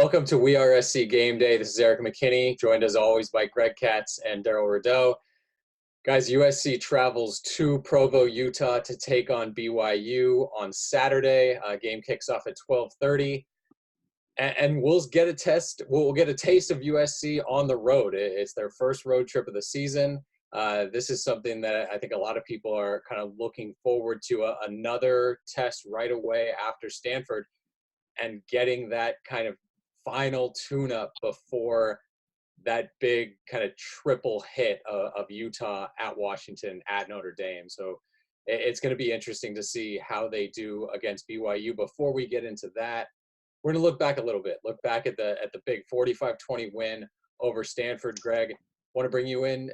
Welcome to WeAreSC Game Day. This is Eric McKinney, joined as always by Greg Katz and Daryl Rideau. Guys, USC travels to Provo, Utah to take on BYU on Saturday. Game kicks off at 12:30. And we'll get a taste of USC on the road. It's their first road trip of the season. This is something that I think a lot of people are kind of looking forward to, another test right away after Stanford and getting that kind of final tune-up before that big kind of triple hit of Utah at Washington at Notre Dame. So it's going to be interesting to see how they do against BYU. Before we get into that, we're going to look back a little bit, look back at the big 45-20 win over Stanford. Greg, want to bring you in.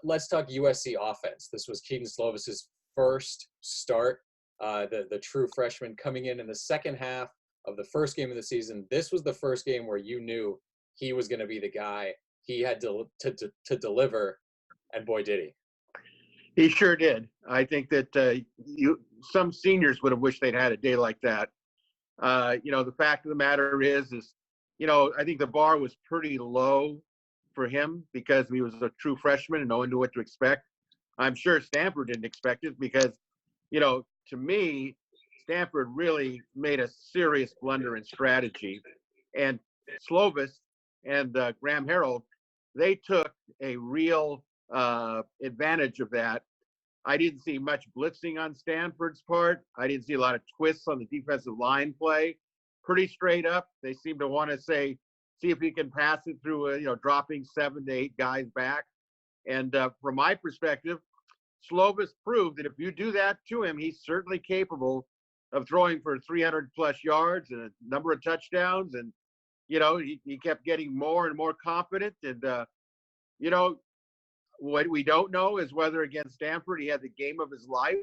Let's talk USC offense. This was Kedon Slovis's first start, the true freshman coming in the second half of the first game of the season. This was the first game where you knew he was going to be the guy. He had to deliver, and boy, did he. He sure did. I think that some seniors would have wished they'd had a day like that. The fact of the matter is, I think the bar was pretty low for him because he was a true freshman and no one knew what to expect. I'm sure Stanford didn't expect it because, to me, Stanford really made a serious blunder in strategy. And Slovis and Graham Harrell, they took a real advantage of that. I didn't see much blitzing on Stanford's part. I didn't see a lot of twists on the defensive line play. Pretty straight up. They seem to want to see if he can pass it through, dropping 7 to 8 guys back. And from my perspective, Slovis proved that if you do that to him, he's certainly capable of throwing for 300-plus yards and a number of touchdowns. And, he kept getting more and more confident. And, what we don't know is whether against Stanford he had the game of his life,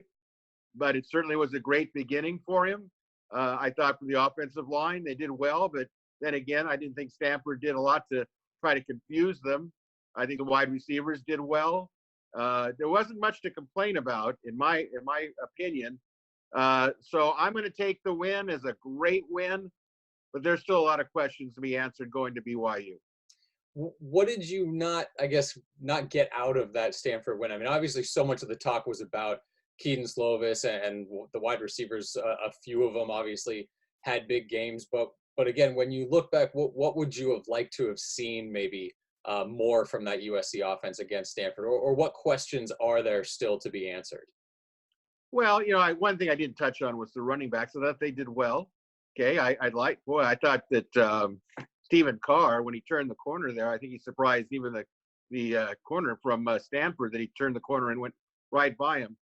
but it certainly was a great beginning for him. I thought for the offensive line, they did well, but then again, I didn't think Stanford did a lot to try to confuse them. I think the wide receivers did well. There wasn't much to complain about, in my opinion. So I'm going to take the win as a great win, but there's still a lot of questions to be answered going to BYU. What did you not get out of that Stanford win? I mean, obviously so much of the talk was about Kedon Slovis and the wide receivers. A few of them obviously had big games, but again, when you look back, what would you have liked to have seen maybe more from that USC offense against Stanford, or what questions are there still to be answered? Well, one thing I didn't touch on was the running backs. So that they did well. Okay, I thought that Stephen Carr, when he turned the corner there, I think he surprised even the corner from Stanford that he turned the corner and went right by him.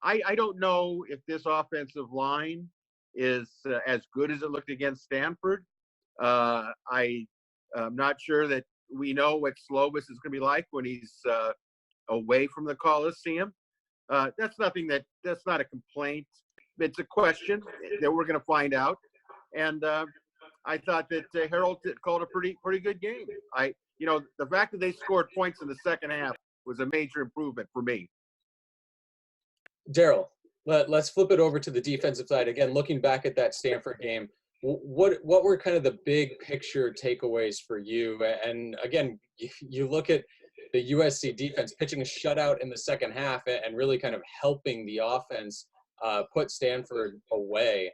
I don't know if this offensive line is as good as it looked against Stanford. I'm not sure that we know what Slovis is going to be like when he's away from the Coliseum. That's not a complaint. It's a question that we're going to find out. And I thought that Harold called a pretty good game. The fact that they scored points in the second half was a major improvement for me. Daryl, let's flip it over to the defensive side. Again, looking back at that Stanford game, what were kind of the big picture takeaways for you? And again, you look at the USC defense pitching a shutout in the second half and really kind of helping the offense put Stanford away.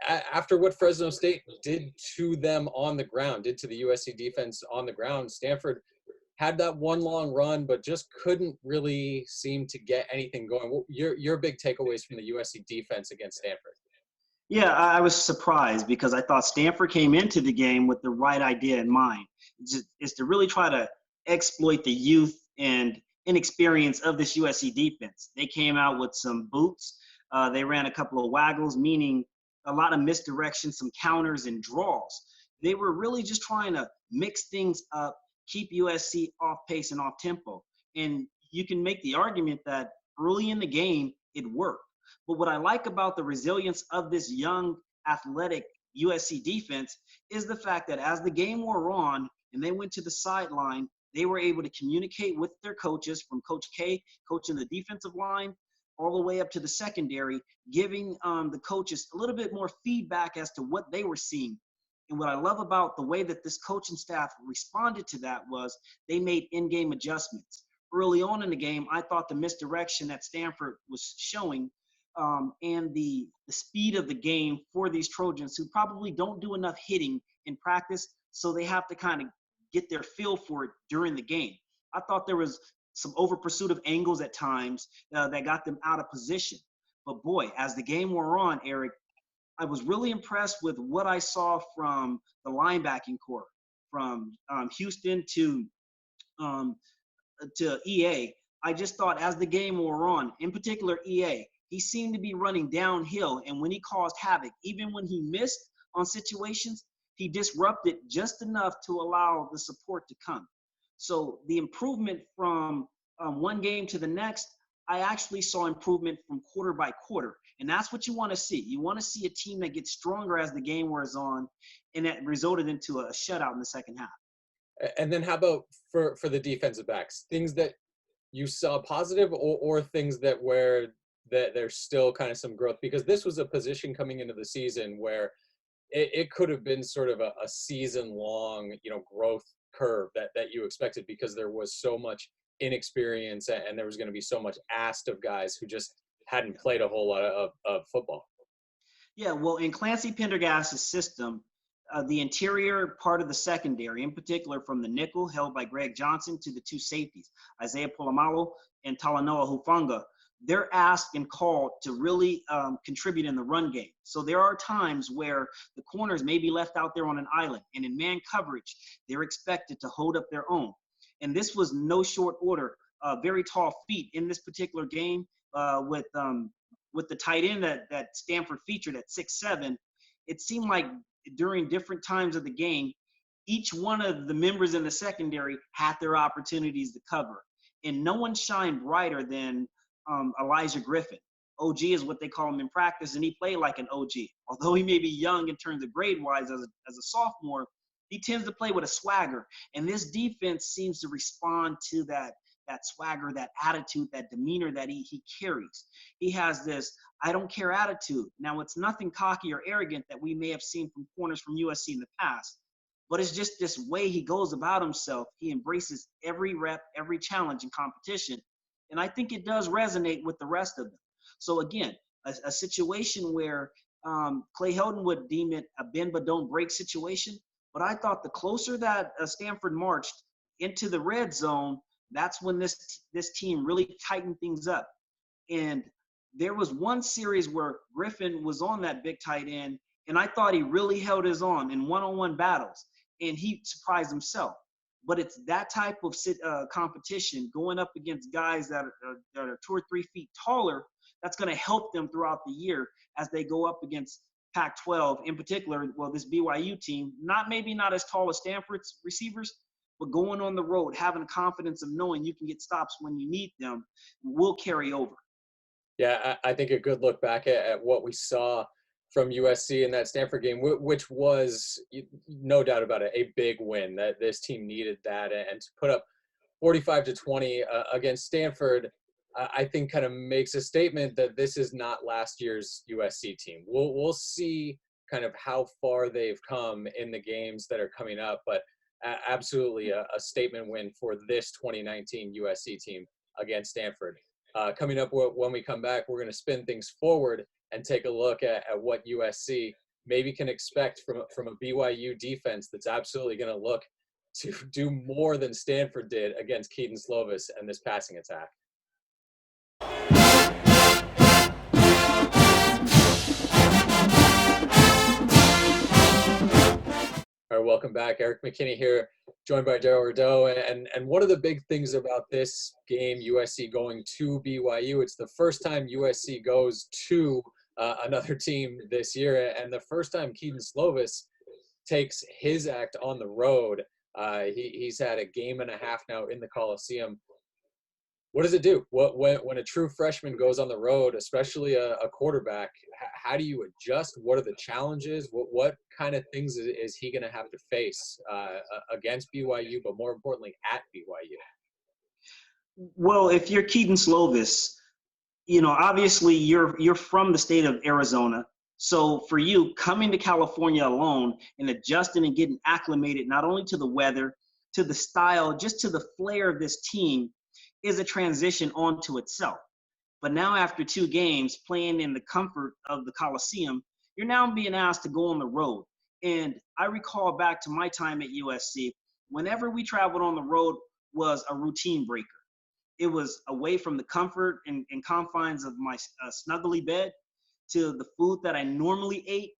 After what Fresno State did to them on the ground, did to the USC defense on the ground, Stanford had that one long run, but just couldn't really seem to get anything going. Your big takeaways from the USC defense against Stanford? Yeah, I was surprised because I thought Stanford came into the game with the right idea in mind. It's to really try to exploit the youth and inexperience of this USC defense. They came out with some boots. They ran a couple of waggles, meaning a lot of misdirection, some counters and draws. They were really just trying to mix things up, keep USC off pace and off tempo. And you can make the argument that early in the game, it worked. But what I like about the resilience of this young, athletic USC defense is the fact that as the game wore on and they went to the sideline, they were able to communicate with their coaches, from Coach K, coaching the defensive line, all the way up to the secondary, giving the coaches a little bit more feedback as to what they were seeing. And what I love about the way that this coaching staff responded to that was they made in-game adjustments. Early on in the game, I thought the misdirection that Stanford was showing and the speed of the game for these Trojans, who probably don't do enough hitting in practice, so they have to kind of get their feel for it during the game. I thought there was some over pursuit of angles at times that got them out of position. But boy, as the game wore on, Eric, I was really impressed with what I saw from the linebacking core, from Houston to EA. I just thought as the game wore on, in particular EA, he seemed to be running downhill, and when he caused havoc, even when he missed on situations, he disrupted just enough to allow the support to come. So the improvement from one game to the next, I actually saw improvement from quarter by quarter, and that's what you want to see. You want to see a team that gets stronger as the game wears on, and that resulted into a shutout in the second half. And then how about for the defensive backs, things that you saw positive or things that where that there's still kind of some growth? Because this was a position coming into the season where it could have been sort of a season-long, growth curve that you expected, because there was so much inexperience and there was going to be so much asked of guys who just hadn't played a whole lot of football. Yeah, well, in Clancy Pendergast's system, the interior part of the secondary, in particular from the nickel held by Greg Johnson to the two safeties, Isaiah Polamalu and Talanoa Hufanga, they're asked and called to really contribute in the run game. So there are times where the corners may be left out there on an island, and in man coverage, they're expected to hold up their own. And this was no short order, very tall feet in this particular game with the tight end that Stanford featured at 6'7". It seemed like during different times of the game, each one of the members in the secondary had their opportunities to cover. And no one shined brighter than Elijah Griffin. OG is what they call him in practice, and he played like an OG. Although he may be young in terms of grade-wise as a sophomore, he tends to play with a swagger. And this defense seems to respond to that swagger, that attitude, that demeanor that he carries. He has this I don't care attitude. Now, it's nothing cocky or arrogant that we may have seen from corners from USC in the past, but it's just this way he goes about himself. He embraces every rep, every challenge and competition. And I think it does resonate with the rest of them. So again, a situation where Clay Helton would deem it a bend but don't break situation. But I thought the closer that Stanford marched into the red zone, that's when this team really tightened things up. And there was one series where Griffin was on that big tight end, and I thought he really held his own in one-on-one battles, and he surprised himself. But it's that type of competition going up against guys that are 2 or 3 feet taller that's going to help them throughout the year as they go up against Pac-12, in particular, well, this BYU team, maybe not as tall as Stanford's receivers, but going on the road, having the confidence of knowing you can get stops when you need them, will carry over. Yeah, I think a good look back at what we saw from USC in that Stanford game, which was, no doubt about it, a big win. That this team needed that, and to put up 45-20 against Stanford, I think kind of makes a statement that this is not last year's USC team. We'll see kind of how far they've come in the games that are coming up, but absolutely a statement win for this 2019 USC team against Stanford. Coming up when we come back, we're going to spin things forward and take a look at what USC maybe can expect from a BYU defense that's absolutely going to look to do more than Stanford did against Keaton Slovis and this passing attack. All right, welcome back. Eric McKinney here, joined by Darryl Rideau. And one of the big things about this game, USC going to BYU, it's the first time USC goes to another team this year, and the first time Keaton Slovis takes his act on the road. He's had a game and a half now in the Coliseum. What does it do? When a true freshman goes on the road, especially a quarterback, how do you adjust? What are the challenges? What kind of things is he going to have to face against BYU, but more importantly, at BYU? Well, if you're Keaton Slovis, obviously you're from the state of Arizona. So for you coming to California alone and adjusting and getting acclimated not only to the weather, to the style, just to the flair of this team is a transition onto itself. But now after 2 games playing in the comfort of the Coliseum, you're now being asked to go on the road. And I recall back to my time at USC, whenever we traveled on the road was a routine breaker. It was away from the comfort and confines of my snuggly bed to the food that I normally ate.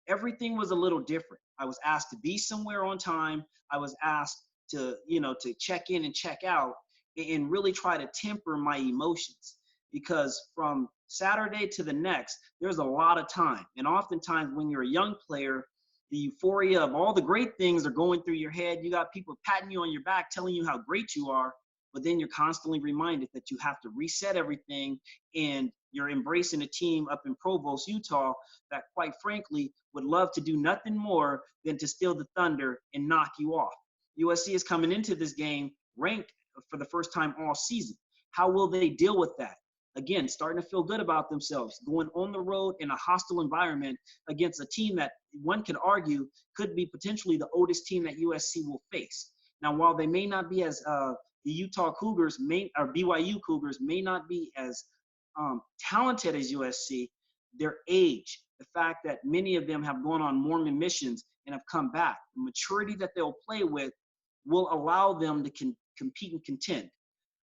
Everything was a little different. I was asked to be somewhere on time. I was asked to, to check in and check out and really try to temper my emotions, because from Saturday to the next, there's a lot of time. And oftentimes when you're a young player, the euphoria of all the great things are going through your head. You got people patting you on your back, telling you how great you are, but then you're constantly reminded that you have to reset everything, and you're embracing a team up in Provost, Utah, that quite frankly would love to do nothing more than to steal the thunder and knock you off. USC is coming into this game ranked for the first time all season. How will they deal with that? Again, starting to feel good about themselves, going on the road in a hostile environment against a team that one could argue could be potentially the oldest team that USC will face. Now, while they may not be as the Utah Cougars or BYU Cougars may not be as talented as USC, their age, the fact that many of them have gone on Mormon missions and have come back, the maturity that they'll play with will allow them to compete and contend.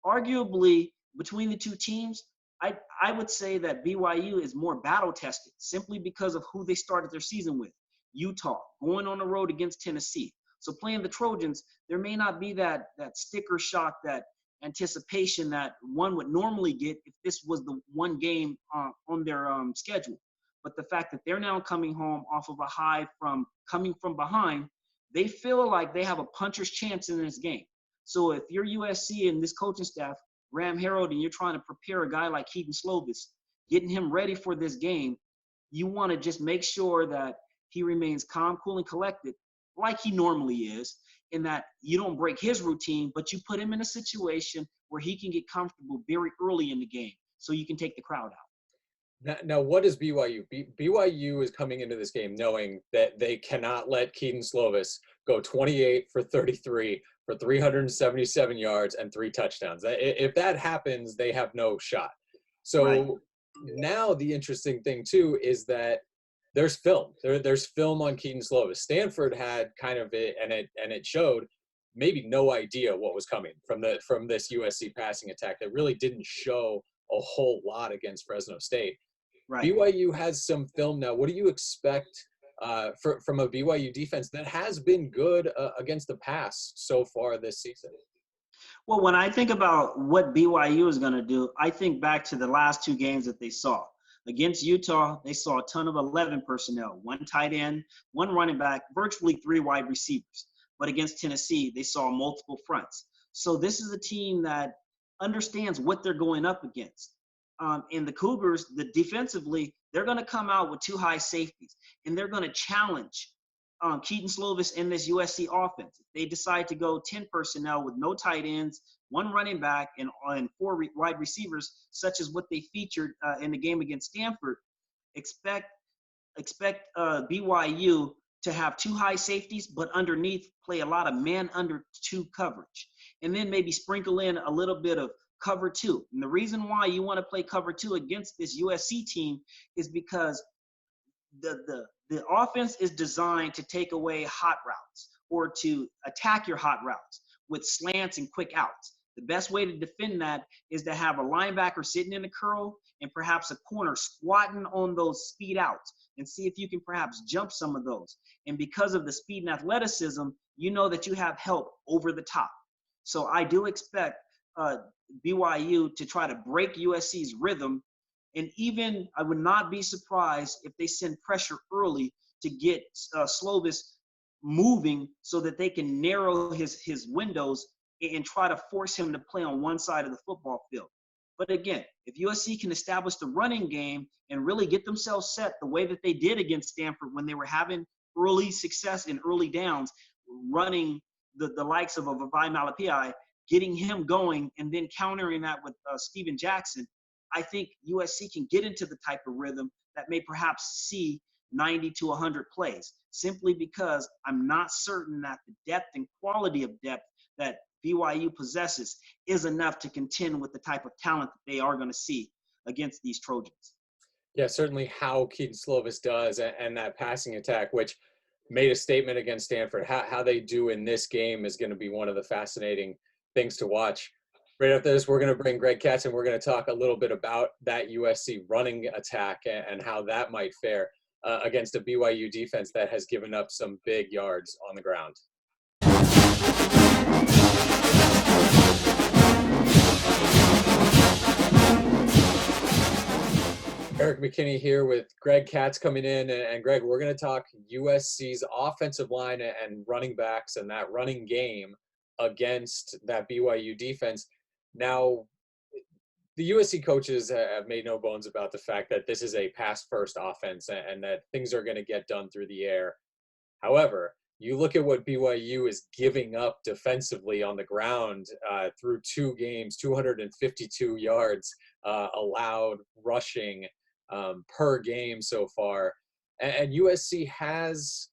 Arguably, between the two teams, I would say that BYU is more battle tested simply because of who they started their season with. Utah, going on the road against Tennessee. So playing the Trojans, there may not be that sticker shock, that anticipation that one would normally get if this was the one game on their schedule. But the fact that they're now coming home off of a high from coming from behind, they feel like they have a puncher's chance in this game. So if you're USC and this coaching staff, Graham Harrell, and you're trying to prepare a guy like Keaton Slovis, getting him ready for this game, you want to just make sure that he remains calm, cool, and collected like he normally is, in that you don't break his routine, but you put him in a situation where he can get comfortable very early in the game so you can take the crowd out. Now, what is BYU? BYU is coming into this game knowing that they cannot let Keaton Slovis go 28 for 33 for 377 yards and 3 touchdowns. If that happens, they have no shot. So right. Now the interesting thing, too, is that there's film. There's film on Keaton Slovis. Stanford had kind of it, and it showed maybe no idea what was coming from this USC passing attack that really didn't show a whole lot against Fresno State. Right. BYU has some film now. What do you expect from a BYU defense that has been good against the pass so far this season? Well, when I think about what BYU is going to do, I think back to the last 2 games that they saw. Against Utah, they saw a ton of 11 personnel, 1 tight end, 1 running back, virtually 3 wide receivers. But against Tennessee, they saw multiple fronts. So this is a team that understands what they're going up against. And the Cougars, defensively, they're going to come out with 2 high safeties, and they're going to challenge Keaton Slovis in this USC offense. If they decide to go 10 personnel with no tight ends, 1 running back, and 4 wide receivers, such as what they featured in the game against Stanford, expect BYU to have 2 high safeties, but underneath play a lot of man under 2 coverage, and then maybe sprinkle in a little bit of cover 2. And the reason why you want to play cover 2 against this USC team is because the offense is designed to take away hot routes or to attack your hot routes with slants and quick outs. The best way to defend that is to have a linebacker sitting in a curl and perhaps a corner squatting on those speed outs and see if you can perhaps jump some of those. And because of the speed and athleticism, you know that you have help over the top. So I do expect BYU to try to break USC's rhythm. And even I would not be surprised if they send pressure early to get Slovis moving so that they can narrow his windows and try to force him to play on one side of the football field. But again, if USC can establish the running game and really get themselves set the way that they did against Stanford when they were having early success in early downs, running the likes of a Vavai Malapai, getting him going and then countering that with Steven Jackson, I think USC can get into the type of rhythm that may perhaps see 90 to 100 plays, simply because I'm not certain that the depth and quality of depth that BYU possesses is enough to contend with the type of talent that they are going to see against these Trojans. Yeah, certainly how Keaton Slovis does and that passing attack, which made a statement against Stanford. How they do in this game is going to be one of the fascinating things to watch. Right after this, we're going to bring Greg Katz, and we're going to talk a little bit about that USC running attack and how that might fare against a BYU defense that has given up some big yards on the ground. Eric McKinney here with Greg Katz coming in. And Greg, we're going to talk USC's offensive line and running backs and that running game against that BYU defense. Now, the USC coaches have made no bones about the fact that this is a pass-first offense and that things are going to get done through the air. However, you look at what BYU is giving up defensively on the ground through 2 games, 252 yards allowed rushing per game so far. And USC has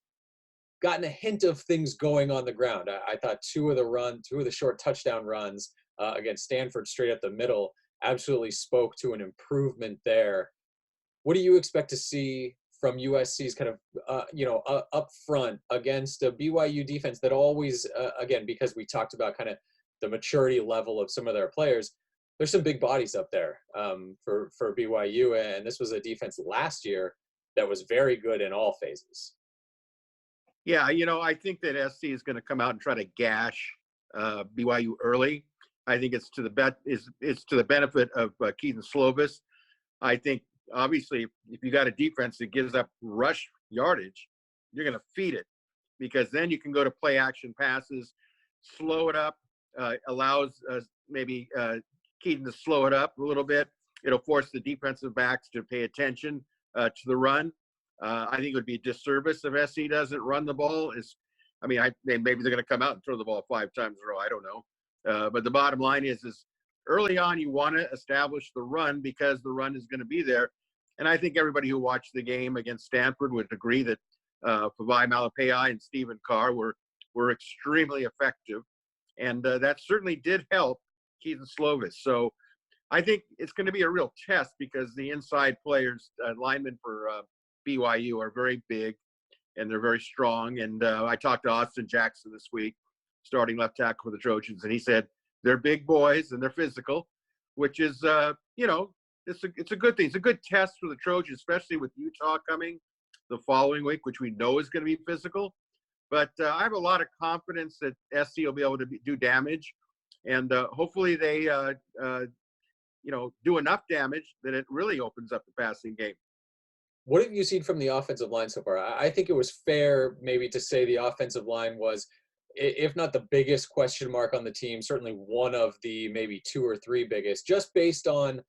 gotten a hint of things going on the ground. I thought 2 of the short touchdown runs against Stanford straight up the middle absolutely spoke to an improvement there. What do you expect to see from USC's kind of, up front against a BYU defense that always, again, because we talked about kind of the maturity level of some of their players, there's some big bodies up there for BYU. And this was a defense last year that was very good in all phases. Yeah, I think that SC is going to come out and try to gash BYU early. I think it's to the benefit of Keaton Slovis. I think obviously if you got a defense that gives up rush yardage, you're going to feed it, because then you can go to play action passes, slow it up, allows maybe Keaton to slow it up a little bit. It'll force the defensive backs to pay attention to the run. I think it would be a disservice if SC doesn't run the ball. Maybe they're going to come out and throw the ball 5 times in a row. I don't know. But the bottom line is early on you want to establish the run, because the run is going to be there. And I think everybody who watched the game against Stanford would agree that Pavai Malapei and Stephen Carr were extremely effective. And that certainly did help Keaton Slovis. So I think it's going to be a real test, because the inside players, linemen for BYU, are very big and they're very strong. And I talked to Austin Jackson this week, starting left tackle for the Trojans, and he said they're big boys and they're physical, which is, it's a good thing. It's a good test for the Trojans, especially with Utah coming the following week, which we know is going to be physical. But I have a lot of confidence that SC will be able to do damage, and hopefully they, do enough damage that it really opens up the passing game. What have you seen from the offensive line so far? I think it was fair maybe to say the offensive line was, if not the biggest question mark on the team, certainly one of the maybe 2 or 3 biggest, just based on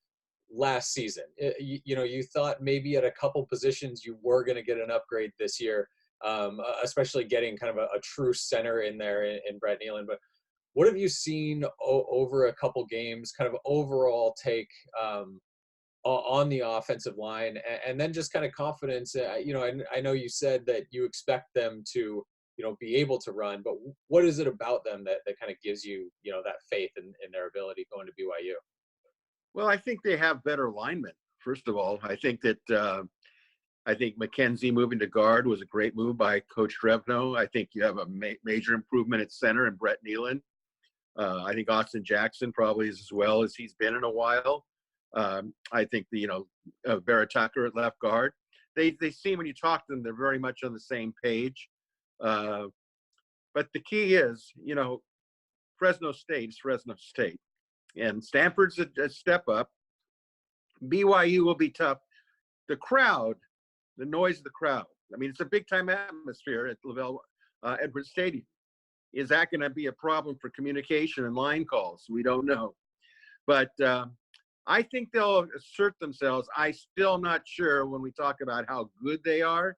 last season. You thought maybe at a couple positions you were going to get an upgrade this year, especially getting kind of a true center in there in Brett Nealon. But what have you seen over a couple games, kind of overall take on the offensive line, and then just kind of confidence? I know you said that you expect them to be able to run, but what is it about them that kind of gives you, that faith in their ability going to BYU? Well, I think they have better linemen. First of all, I think that McKenzie moving to guard was a great move by Coach Drevno. I think you have a major improvement at center in Brett Nealon. I think Austin Jackson probably is as well as he's been in a while. I think Vera Tucker at left guard. They seem, when you talk to them, they're very much on the same page. But the key is, Fresno State is Fresno State. And Stanford's a step up. BYU will be tough. The crowd, the noise of the crowd. It's a big-time atmosphere at LaVell Edwards Stadium. Is that going to be a problem for communication and line calls? We don't know. But I think they'll assert themselves. I'm still not sure when we talk about how good they are.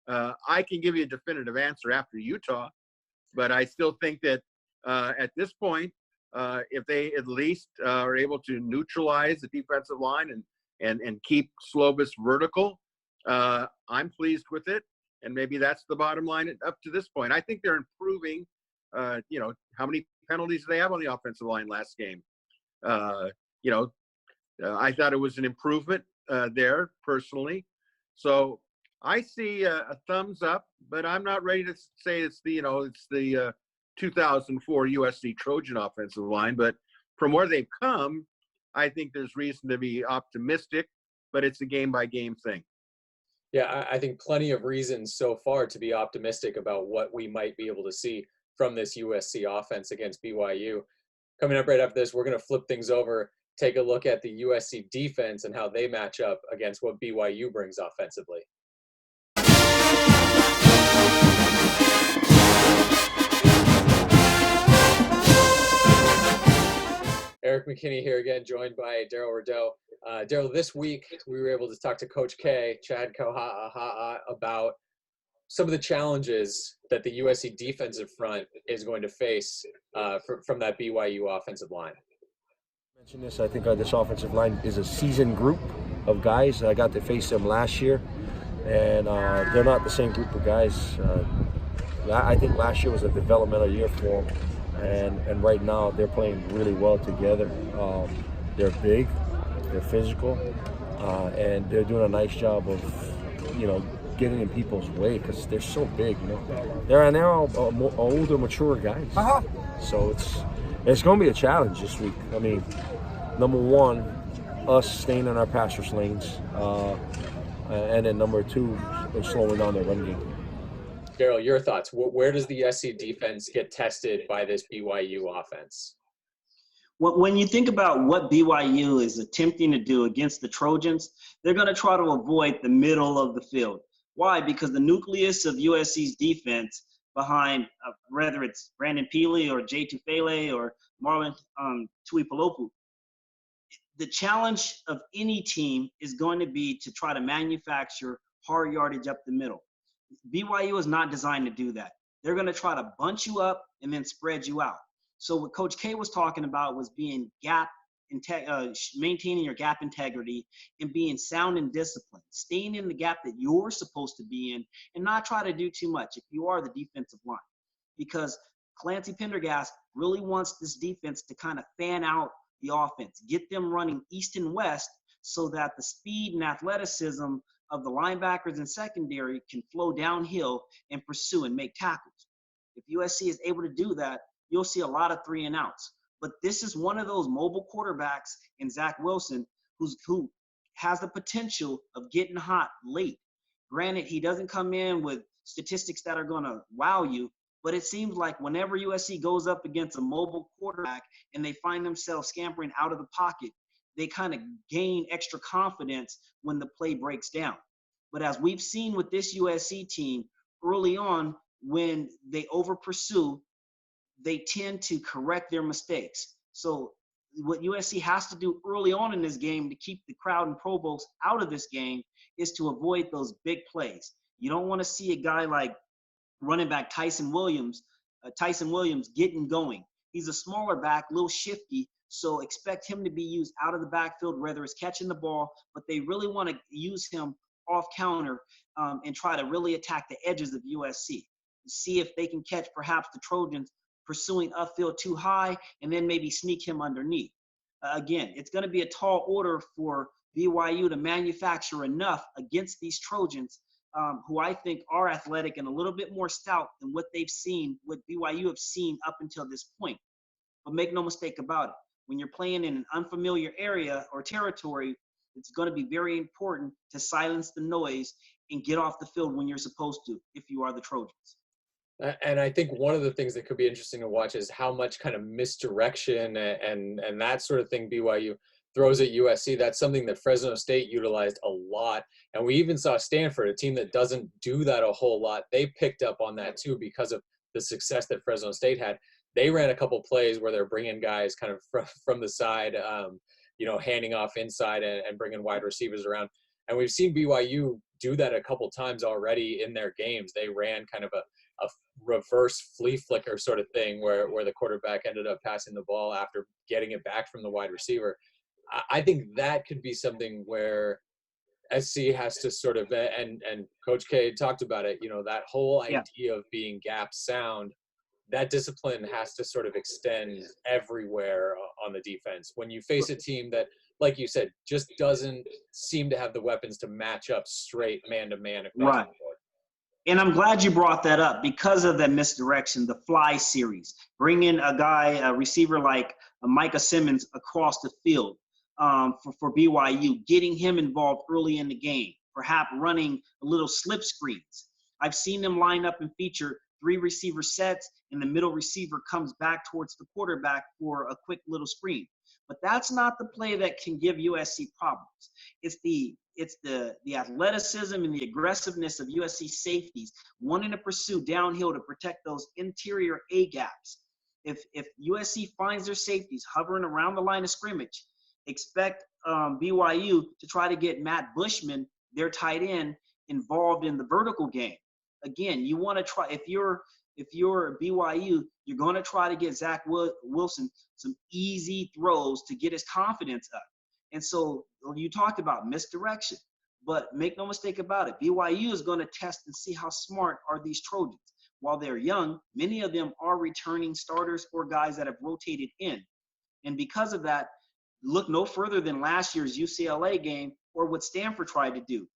I can give you a definitive answer after Utah, but I still think that at this point, if they at least are able to neutralize the defensive line and and keep Slovis vertical, I'm pleased with it. And maybe that's the bottom line up to this point. I think they're improving. How many penalties do they have on the offensive line last game? I thought it was an improvement there personally. So I see a thumbs up, but I'm not ready to say it's the 2004 USC Trojan offensive line. But from where they've come, I think there's reason to be optimistic, but it's a game-by-game thing. Yeah, I think plenty of reasons so far to be optimistic about what we might be able to see from this USC offense against BYU. Coming up right after this, we're going to flip things over, take a look at the USC defense and how they match up against what BYU brings offensively. Eric McKinney here again, joined by Daryl Rideau. Daryl, this week we were able to talk to Coach K, Chad Koha'a, about some of the challenges that the USC defensive front is going to face from that BYU offensive line. I mentioned this. I think this offensive line is a seasoned group of guys. I got to face them last year, and they're not the same group of guys. I think last year was a developmental year for them. And right now they're playing really well together. They're big, they're physical, and they're doing a nice job of, getting in people's way because they're so big. They're all older, mature guys. So it's going to be a challenge this week. I mean, number one, us staying in our pass rush lanes, and then number two, slowing down their run game. Daryl, your thoughts. Where does the SC defense get tested by this BYU offense? When you think about what BYU is attempting to do against the Trojans, they're going to try to avoid the middle of the field. Why? Because the nucleus of USC's defense behind, whether it's Brandon Peely or Jay Tufele or Marlon Tuipulopu, the challenge of any team is going to be to try to manufacture hard yardage up the middle. BYU is not designed to do that. They're going to try to bunch you up and then spread you out. So what Coach K was talking about was being maintaining your gap integrity and being sound and disciplined, staying in the gap that you're supposed to be in and not try to do too much if you are the defensive line. Because Clancy Pendergast really wants this defense to kind of fan out the offense, get them running east and west so that the speed and athleticism of the linebackers and secondary can flow downhill and pursue and make tackles. If USC is able to do that, you'll see a lot of 3 and outs. But this is one of those mobile quarterbacks in Zach Wilson who has the potential of getting hot late. Granted, he doesn't come in with statistics that are going to wow you, but it seems like whenever USC goes up against a mobile quarterback and they find themselves scampering out of the pocket, they kind of gain extra confidence when the play breaks down. But as we've seen with this USC team, early on, when they over pursue, they tend to correct their mistakes. So what USC has to do early on in this game to keep the crowd and Provost out of this game is to avoid those big plays. You don't want to see a guy like running back Tyson Williams getting going. He's a smaller back, a little shifty, so expect him to be used out of the backfield, whether it's catching the ball, but they really want to use him off counter and try to really attack the edges of USC. See if they can catch perhaps the Trojans pursuing upfield too high and then maybe sneak him underneath. Again, it's going to be a tall order for BYU to manufacture enough against these Trojans who I think are athletic and a little bit more stout than what BYU have seen up until this point. But make no mistake about it. When you're playing in an unfamiliar area or territory, it's going to be very important to silence the noise and get off the field when you're supposed to if you are the Trojans. And I think one of the things that could be interesting to watch is how much kind of misdirection and that sort of thing BYU throws at USC. That's something that Fresno State utilized a lot. And we even saw Stanford, a team that doesn't do that a whole lot. They picked up on that too because of the success that Fresno State had. They ran a couple plays where they're bringing guys kind of from the side, handing off inside and bringing wide receivers around. And we've seen BYU do that a couple times already in their games. They ran kind of a reverse flea flicker sort of thing where the quarterback ended up passing the ball after getting it back from the wide receiver. I think that could be something where SC has to sort of, and Coach K talked about it, that whole idea of being gap sound, that discipline has to sort of extend everywhere on the defense. When you face a team that, like you said, just doesn't seem to have the weapons to match up straight man-to-man across the board. And I'm glad you brought that up because of that misdirection, the fly series. Bringing a receiver like Micah Simmons across the field for BYU, getting him involved early in the game, perhaps running a little slip screens. I've seen them line up and feature 3 receiver sets, and the middle receiver comes back towards the quarterback for a quick little screen. But that's not the play that can give USC problems. It's the athleticism and the aggressiveness of USC safeties wanting to pursue downhill to protect those interior A gaps. If USC finds their safeties hovering around the line of scrimmage, expect BYU to try to get Matt Bushman, their tight end, involved in the vertical game. Again, you want to try, if you're BYU, you're going to try to get Zach Wilson some easy throws to get his confidence up. And so you talked about misdirection, but make no mistake about it, BYU is going to test and see how smart are these Trojans. While they're young, many of them are returning starters or guys that have rotated in. And because of that, look no further than last year's UCLA game or what Stanford tried to do.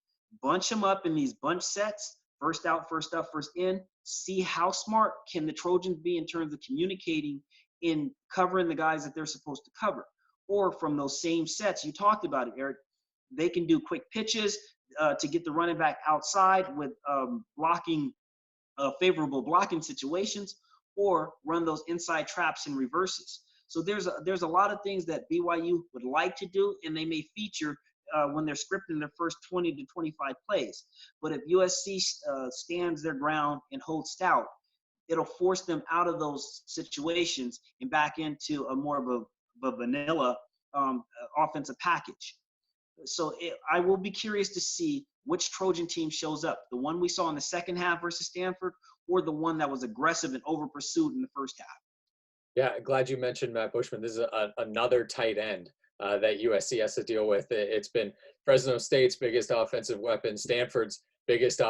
Bunch them up in these bunch sets, first out, first up, first in. See how smart can the Trojans be in terms of communicating in covering the guys that they're supposed to cover. Or from those same sets, you talked about it, Eric, they can do quick pitches to get the running back outside with favorable blocking situations, or run those inside traps and reverses. So there's a lot of things that BYU would like to do, and they may feature when they're scripting their first 20 to 25 plays. But if USC stands their ground and holds stout, it'll force them out of those situations and back into a more of a vanilla offensive package. So I will be curious to see which Trojan team shows up, the one we saw in the second half versus Stanford, or the one that was aggressive and over pursued in the first half. Yeah, glad you mentioned Matt Bushman. This is another tight end that USC has to deal with. It's been Fresno State's biggest offensive weapon, Stanford's biggest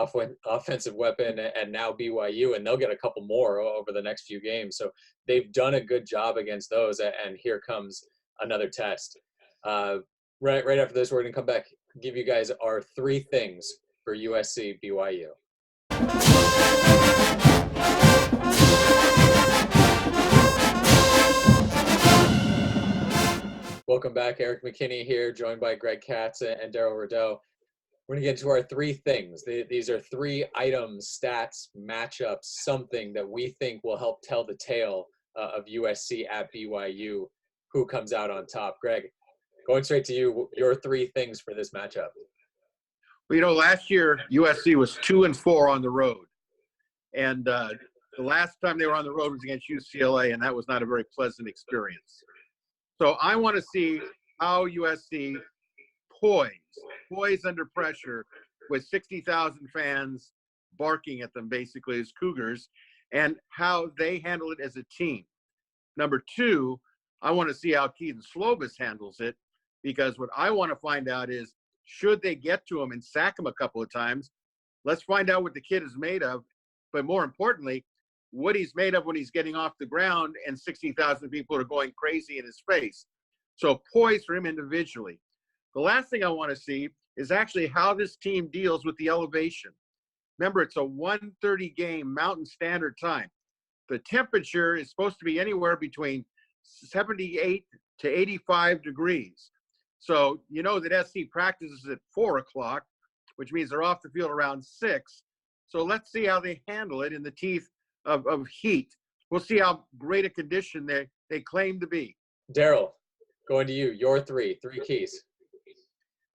offensive weapon, and now BYU, and they'll get a couple more over the next few games. So they've done a good job against those, and here comes another test. Right after this, we're going to come back, give you guys our 3 things for USC BYU. Welcome back. Eric McKinney here, joined by Greg Katz and Daryl Rideau. We're going to get into our 3 things. These are 3 items, stats, matchups, something that we think will help tell the tale of USC at BYU, who comes out on top. Greg, going straight to you, your 3 things for this matchup. Well, last year USC was 2-4 on the road, and the last time they were on the road was against UCLA, and that was not a very pleasant experience. So I want to see how USC poise under pressure with 60,000 fans barking at them basically as Cougars, and how they handle it as a team. Number 2, I want to see how Keaton Slovis handles it, because what I want to find out is, should they get to him and sack him a couple of times, let's find out what the kid is made of, but more importantly, what he's made of when he's getting off the ground and 60,000 people are going crazy in his face. So poise for him individually. The last thing I want to see is actually how this team deals with the elevation. Remember, it's a 1:30 game Mountain Standard Time. The temperature is supposed to be anywhere between 78 to 85 degrees. So you know that SC practices at 4 o'clock, which means they're off the field around 6. So let's see how they handle it in the teeth of heat. We'll see how great a condition they claim to be. Daryl, going to you, your 3 keys.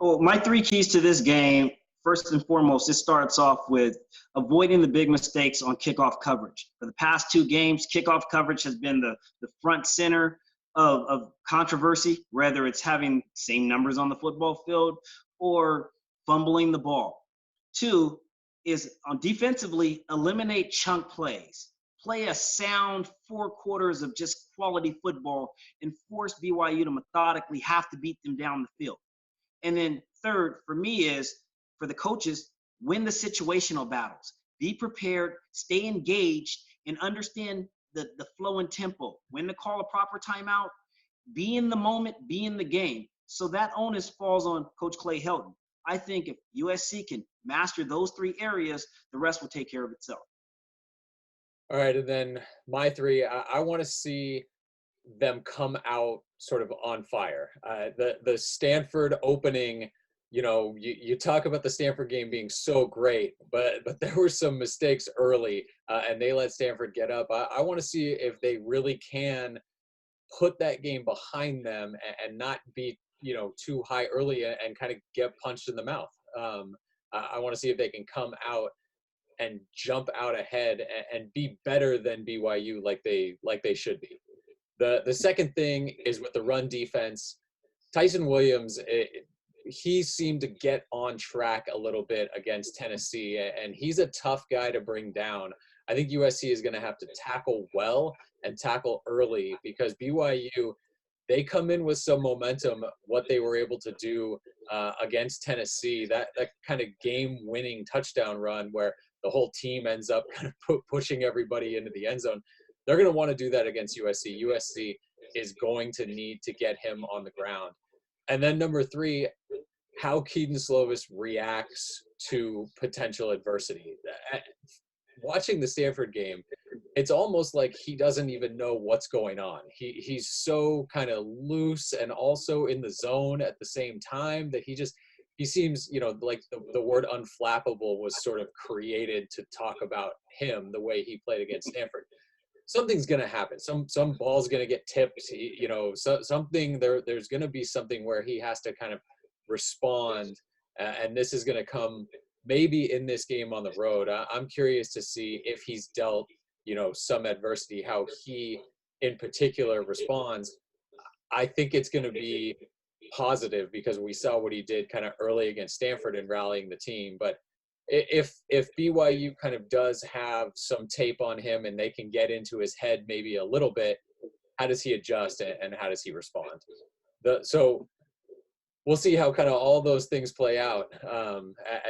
Well, my 3 keys to this game, first and foremost, it starts off with avoiding the big mistakes on kickoff coverage. For the past 2 games, kickoff coverage has been the front center of controversy, whether it's having same numbers on the football field or fumbling the ball. 2 is on defensively, eliminate chunk plays play a sound 4 quarters of just quality football and force BYU to methodically have to beat them down the field. And then third, for me, is for the coaches, win the situational battles. Be prepared, stay engaged, and understand the flow and tempo. When to call a proper timeout, be in the moment, be in the game. So that onus falls on Coach Clay Helton. I think if USC can master those 3 areas, the rest will take care of itself. All right, and then my 3, I want to see them come out sort of on fire. The Stanford opening, you talk about the Stanford game being so great, but there were some mistakes early, and they let Stanford get up. I want to see if they really can put that game behind them and not be too high early and kind of get punched in the mouth. I want to see if they can come out and jump out ahead and be better than BYU like they should be. The second thing is with the run defense. Tyson Williams, he seemed to get on track a little bit against Tennessee, and he's a tough guy to bring down. I think USC is going to have to tackle well and tackle early, because BYU, they come in with some momentum, what they were able to do against Tennessee, that kind of game-winning touchdown run where the whole team ends up kind of pushing everybody into the end zone. They're going to want to do that against USC. USC is going to need to get him on the ground. And then number 3, how Keaton Slovis reacts to potential adversity. Watching the Stanford game, it's almost like he doesn't even know what's going on. He's so kind of loose and also in the zone at the same time that he seems, like the word unflappable was sort of created to talk about him, the way he played against Stanford. Something's going to happen. Some ball's going to get tipped, something there's going to be something where he has to kind of respond. And this is going to come maybe in this game on the road. I'm curious to see if he's dealt, some adversity, how he in particular responds. I think it's going to be positive because we saw what he did kind of early against Stanford and rallying the team. But if BYU kind of does have some tape on him and they can get into his head maybe a little bit, how does he adjust and how does he respond? So we'll see how kind of all those things play out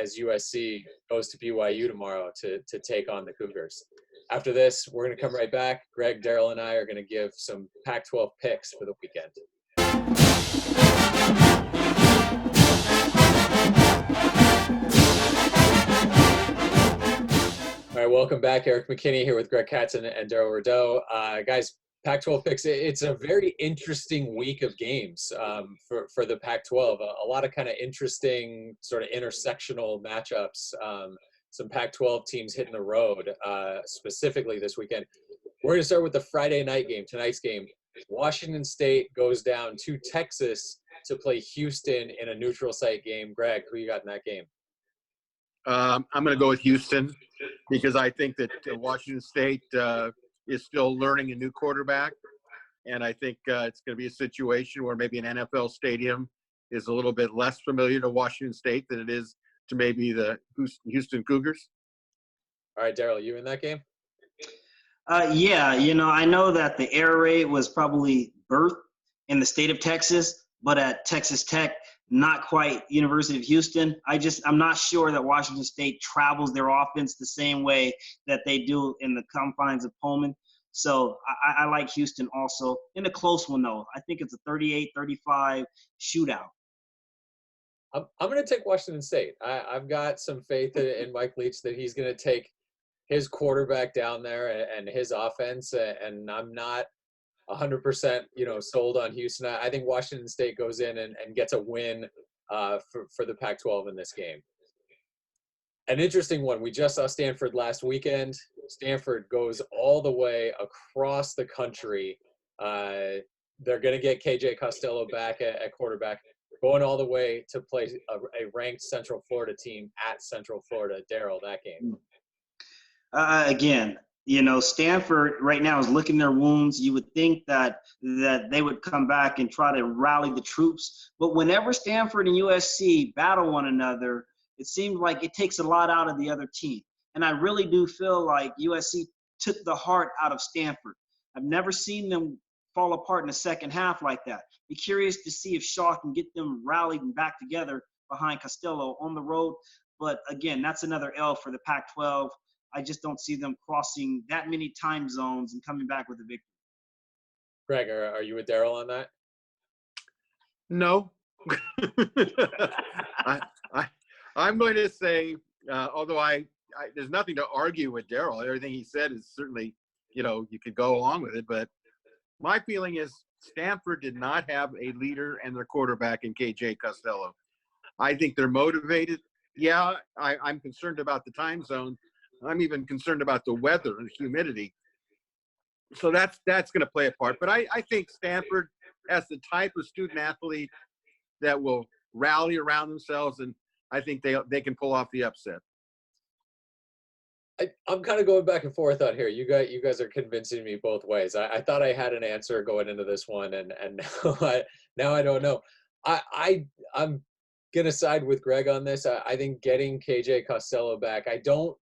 as USC goes to BYU tomorrow to take on the Cougars. After this, we're going to come right back. Greg, Daryl, and I are going to give some Pac-12 picks for the weekend. All right, welcome back. Eric McKinney here with Greg Katz and Daryl Rideau. Guys, Pac-12 picks, it's a very interesting week of games for the Pac-12. A lot of kind of interesting sort of intersectional matchups. Some Pac-12 teams hitting the road, specifically this weekend. We're going to start with the Friday night game, tonight's game. Washington State goes down to Texas to play Houston in a neutral site game. Greg, who you got in that game? I'm going to go with Houston because I think that Washington State is still learning a new quarterback. And I think it's going to be a situation where maybe an NFL stadium is a little bit less familiar to Washington State than it is to maybe the Houston Cougars. All right, Daryl, you in that game? Yeah, I know that the air raid was probably birthed in the state of Texas, but at Texas Tech, not quite University of Houston. I'm not sure that Washington State travels their offense the same way that they do in the confines of Pullman. So I like Houston also. In a close one, though. I think it's a 38-35 shootout. I'm going to take Washington State. I've got some faith in Mike Leach that he's going to take his quarterback down there and his offense, and I'm not 100% sold on Houston. I think Washington State goes in and gets a win for the Pac-12 in this game. An interesting one. We just saw Stanford last weekend. Stanford goes all the way across the country. They're going to get KJ Costello back at quarterback, going all the way to play a ranked Central Florida team at Central Florida. Daryl, that game. Again, Stanford right now is licking their wounds. You would think that they would come back and try to rally the troops. But whenever Stanford and USC battle one another, it seems like it takes a lot out of the other team. And I really do feel like USC took the heart out of Stanford. I've never seen them fall apart in the second half like that. Be curious to see if Shaw can get them rallied and back together behind Costello on the road. But again, that's another L for the Pac-12. I just don't see them crossing that many time zones and coming back with a victory. Greg, are you with Daryl on that? No. I'm going to say, although there's nothing to argue with Daryl. Everything he said is certainly, you could go along with it. But my feeling is Stanford did not have a leader and their quarterback in KJ Costello. I think they're motivated. Yeah, I'm concerned about the time zone. I'm even concerned about the weather and the humidity. So that's going to play a part. But I think Stanford has the type of student athlete that will rally around themselves, and I think they can pull off the upset. I'm kind of going back and forth on here. You guys are convincing me both ways. I thought I had an answer going into this one, and now I don't know. I'm gonna side with Greg on this. I think getting KJ Costello back. I don't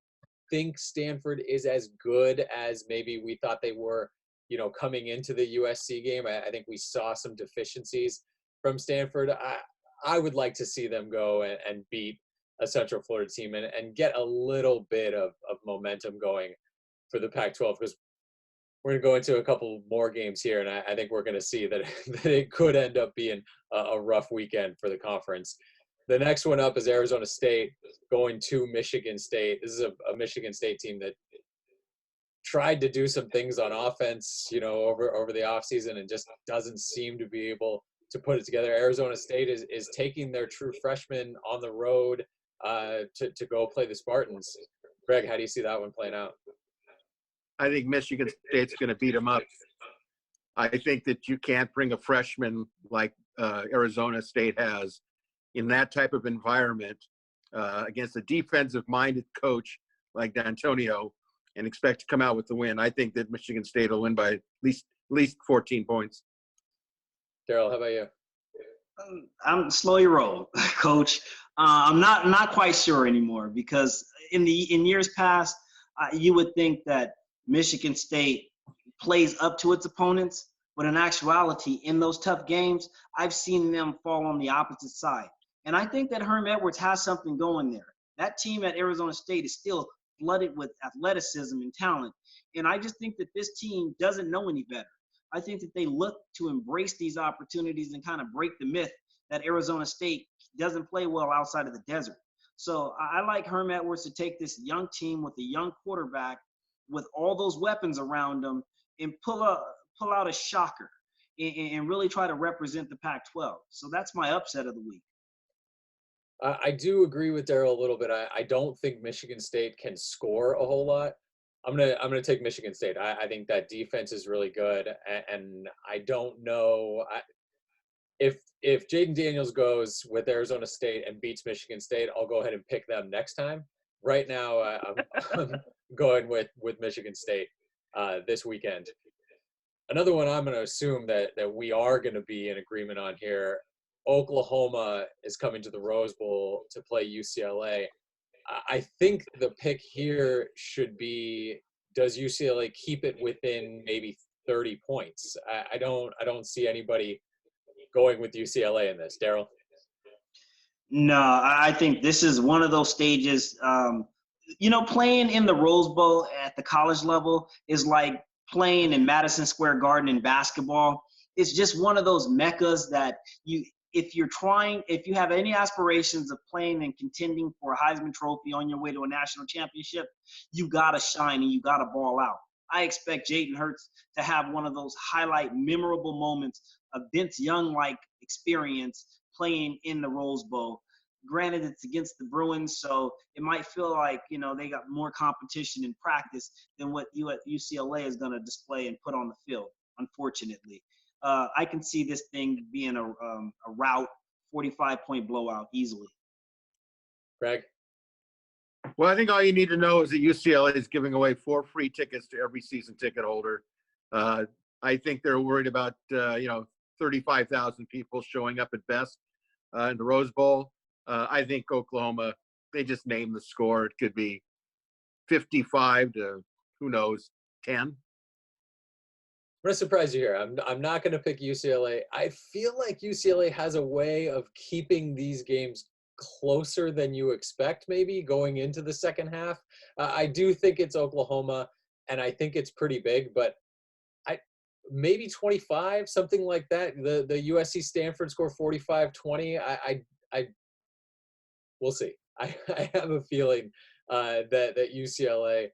think Stanford is as good as maybe we thought they were, coming into the USC game. I think we saw some deficiencies from Stanford. I would like to see them go and beat a Central Florida team and get a little bit of momentum going for the Pac-12, because we're going to go into a couple more games here, and I think we're going to see that it could end up being a rough weekend for the conference. The next one up is Arizona State going to Michigan State. This is a Michigan State team that tried to do some things on offense, over the offseason and just doesn't seem to be able to put it together. Arizona State is taking their true freshmen on the road to go play the Spartans. Greg, how do you see that one playing out? I think Michigan State's going to beat them up. I think that you can't bring a freshman like Arizona State has in that type of environment against a defensive-minded coach like D'Antonio and expect to come out with the win. I think that Michigan State will win by at least 14 points. Daryl, how about you? I'm slow your roll, Coach. I'm not quite sure anymore, because in years past, you would think that Michigan State plays up to its opponents, but in actuality, in those tough games, I've seen them fall on the opposite side. And I think that Herm Edwards has something going there. That team at Arizona State is still flooded with athleticism and talent. And I just think that this team doesn't know any better. I think that they look to embrace these opportunities and kind of break the myth that Arizona State doesn't play well outside of the desert. So I like Herm Edwards to take this young team with a young quarterback with all those weapons around them and pull out a shocker and really try to represent the Pac-12. So that's my upset of the week. I do agree with Daryl a little bit. I don't think Michigan State can score a whole lot. I'm gonna take Michigan State. I think that defense is really good, and I don't know if Jaden Daniels goes with Arizona State and beats Michigan State. I'll go ahead and pick them next time. Right now, I'm going with Michigan State this weekend. Another one I'm going to assume that we are going to be in agreement on here. Oklahoma is coming to the Rose Bowl to play UCLA. I think the pick here should be, does UCLA keep it within maybe 30 points? I don't see anybody going with UCLA in this. Daryl? No, I think this is one of those stages. Playing in the Rose Bowl at the college level is like playing in Madison Square Garden in basketball. It's just one of those meccas that if you have any aspirations of playing and contending for a Heisman Trophy on your way to a national championship, you gotta shine and you gotta ball out. I expect Jalen Hurts to have one of those highlight memorable moments of Vince Young-like experience playing in the Rose Bowl. Granted, it's against the Bruins, so it might feel like, they got more competition in practice than what UCLA is going to display and put on the field, unfortunately. I can see this thing being a rout, 45-point blowout easily. Greg? Well, I think all you need to know is that UCLA is giving away 4 free tickets to every season ticket holder. I think they're worried about, 35,000 people showing up at best in the Rose Bowl. I think Oklahoma, they just named the score. It could be 55 to who knows. 10. I'm going to surprise you here. I'm not going to pick UCLA. I feel like UCLA has a way of keeping these games closer than you expect, maybe going into the second half. I do think it's Oklahoma, and I think it's pretty big, but maybe 25, something like that. The USC Stanford score 45-20. I we'll see. I have a feeling that UCLA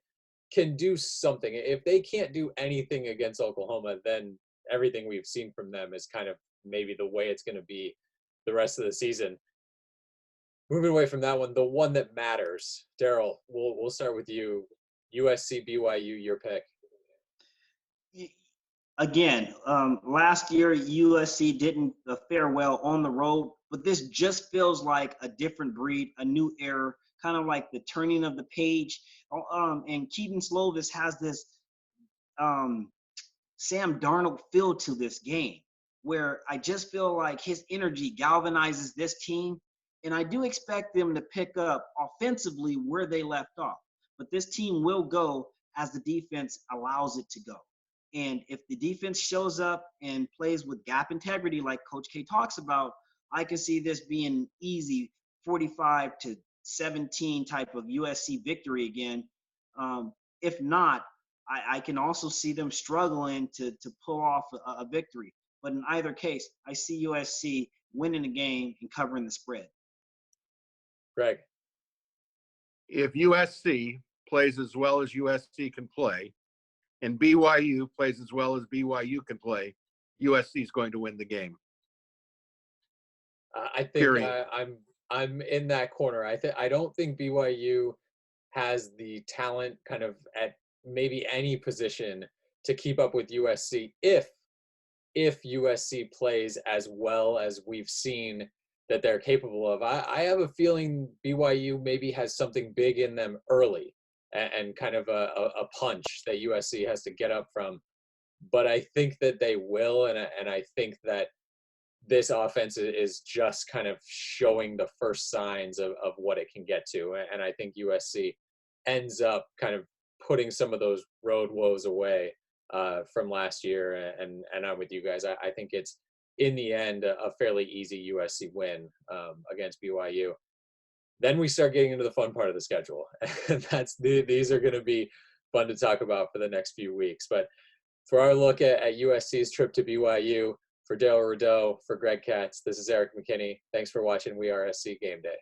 can do something. If they can't do anything against Oklahoma, then everything we've seen from them is kind of maybe the way it's going to be the rest of the season. Moving away from that one, the one that matters, Daryl, we'll start with you. USC, BYU, your pick. Again, last year USC didn't fare well on the road, but this just feels like a different breed, a new era, kind of like the turning of the page. And Keaton Slovis has this Sam Darnold feel to this game, where I just feel like his energy galvanizes this team, and I do expect them to pick up offensively where they left off. But this team will go as the defense allows it to go. And if the defense shows up and plays with gap integrity, like Coach K talks about, I can see this being easy 45-17 type of USC victory again. If not, I can also see them struggling to pull off a victory. But in either case, I see USC winning the game and covering the spread. Greg. If USC plays as well as USC can play, and BYU plays as well as BYU can play, USC is going to win the game. I think I'm in that corner. I don't think BYU has the talent kind of at maybe any position to keep up with USC if USC plays as well as we've seen that they're capable of. I have a feeling BYU maybe has something big in them early and kind of a punch that USC has to get up from. But I think that they will, and I think that this offense is just kind of showing the first signs of what it can get to. And I think USC ends up kind of putting some of those road woes away from last year. And I'm with you guys. I think it's, in the end, a fairly easy USC win against BYU. Then we start getting into the fun part of the schedule. And these are going to be fun to talk about for the next few weeks. But for our look at USC's trip to BYU, for Dale Rideau, for Greg Katz, this is Eric McKinney. Thanks for watching WeAreSC Game Day.